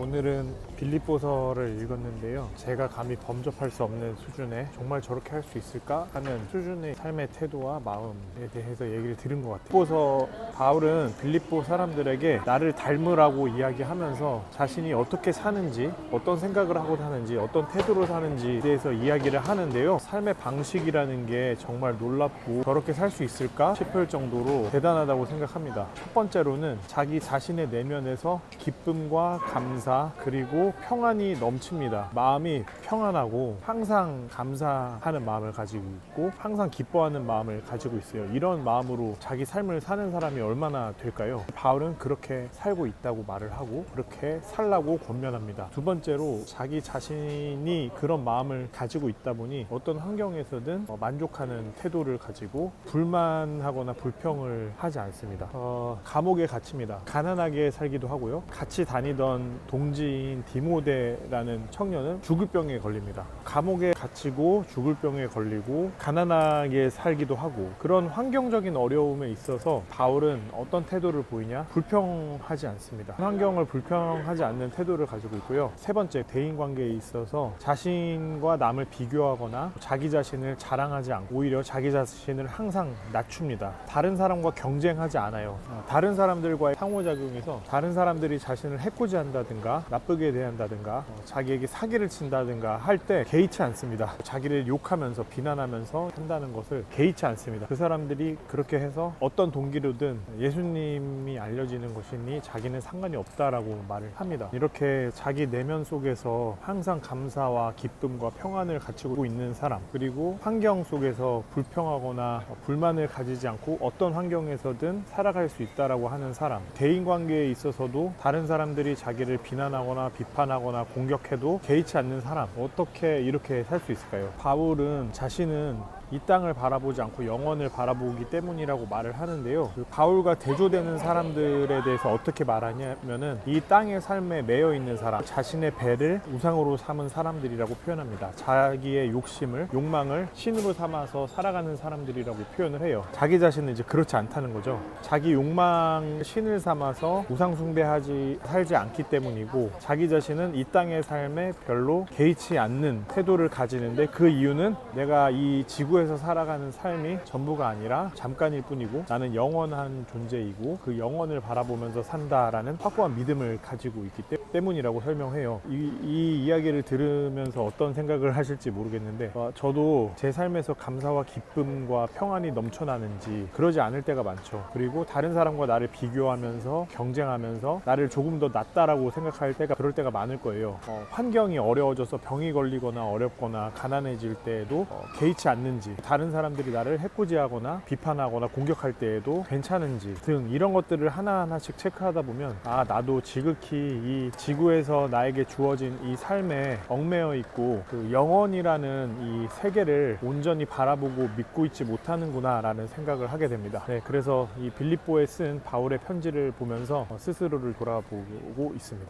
오늘은 빌립보서를 읽었는데요. 제가 감히 범접할 수 없는 수준의 정말 저렇게 할 수 있을까 하는 수준의 삶의 태도와 마음에 대해서 얘기를 들은 것 같아요. 빌립보서 바울은 빌립보 사람들에게 나를 닮으라고 이야기하면서 자신이 어떻게 사는지, 어떤 생각을 하고 사는지, 어떤 태도로 사는지에 대해서 이야기를 하는데요. 삶의 방식이라는 게 정말 놀랍고 저렇게 살 수 있을까 싶을 정도로 대단하다고 생각합니다. 첫 번째로는 자기 자신의 내면에서 기쁨과 감사 그리고 평안이 넘칩니다. 마음이 평안하고 항상 감사하는 마음을 가지고 있고 항상 기뻐하는 마음을 가지고 있어요. 이런 마음으로 자기 삶을 사는 사람이 얼마나 될까요? 바울은 그렇게 살고 있다고 말을 하고 그렇게 살라고 권면합니다. 두 번째로 자기 자신이 그런 마음을 가지고 있다 보니 어떤 환경에서든 만족하는 태도를 가지고 불만하거나 불평을 하지 않습니다. 감옥에 갇힙니다. 가난하게 살기도 하고요. 같이 다니던 동지인 디모데라는 청년은 죽을 병에 걸립니다. 감옥에 갇히고 죽을 병에 걸리고 가난하게 살기도 하고 그런 환경적인 어려움에 있어서 바울은 어떤 태도를 보이냐? 불평하지 않습니다. 환경을 불평하지 않는 태도를 가지고 있고요. 세 번째, 대인관계에 있어서 자신과 남을 비교하거나 자기 자신을 자랑하지 않고 오히려 자기 자신을 항상 낮춥니다. 다른 사람과 경쟁하지 않아요. 다른 사람들과의 상호작용에서 다른 사람들이 자신을 해코지한다든가 나쁘게 대한다든가 자기에게 사기를 친다든가 할 때 개의치 않습니다. 자기를 욕하면서 비난하면서 한다는 것을 개의치 않습니다. 그 사람들이 그렇게 해서 어떤 동기로든 예수님이 알려지는 것이니 자기는 상관이 없다라고 말을 합니다. 이렇게 자기 내면 속에서 항상 감사와 기쁨과 평안을 가지고 있는 사람, 그리고 환경 속에서 불평하거나 불만을 가지지 않고 어떤 환경에서든 살아갈 수 있다라고 하는 사람, 대인관계에 있어서도 다른 사람들이 자기를 비난하거나 비판하거나 공격해도 개의치 않는 사람, 어떻게 이렇게 살 수 있을까요? 바울은 자신은 이 땅을 바라보지 않고 영원을 바라보기 때문이라고 말을 하는데요. 그 바울과 대조되는 사람들에 대해서 어떻게 말하냐면은 이 땅의 삶에 매여 있는 사람, 자신의 배를 우상으로 삼은 사람들이라고 표현합니다. 자기의 욕심을, 욕망을 신으로 삼아서 살아가는 사람들이라고 표현을 해요. 자기 자신은 이제 그렇지 않다는 거죠. 자기 욕망 신을 삼아서 우상 숭배하지 살지 않기 때문이고 자기 자신은 이 땅의 삶에 별로 개의치 않는 태도를 가지는데 그 이유는 내가 이 지구에서 살아가는 삶이 전부가 아니라 잠깐일 뿐이고 나는 영원한 존재이고 그 영원을 바라보면서 산다라는 확고한 믿음을 가지고 있기 때문이라고 설명해요. 이 이야기를 들으면서 어떤 생각을 하실지 모르겠는데 저도 제 삶에서 감사와 기쁨과 평안이 넘쳐나는지 그러지 않을 때가 많죠. 그리고 다른 사람과 나를 비교하면서 경쟁하면서 나를 조금 더 낫다라고 생각할 때가 그럴 때가 많을 거예요. 환경이 어려워져서 병이 걸리거나 어렵거나 가난해질 때에도 개의치 않는지, 다른 사람들이 나를 해코지하거나 비판하거나 공격할 때에도 괜찮은지 등 이런 것들을 하나하나씩 체크하다 보면 나도 지극히 이 지구에서 나에게 주어진 이 삶에 얽매여 있고 그 영원이라는 이 세계를 온전히 바라보고 믿고 있지 못하는구나 라는 생각을 하게 됩니다. 그래서 이 빌립보에 쓴 바울의 편지를 보면서 스스로를 돌아보고 있습니다.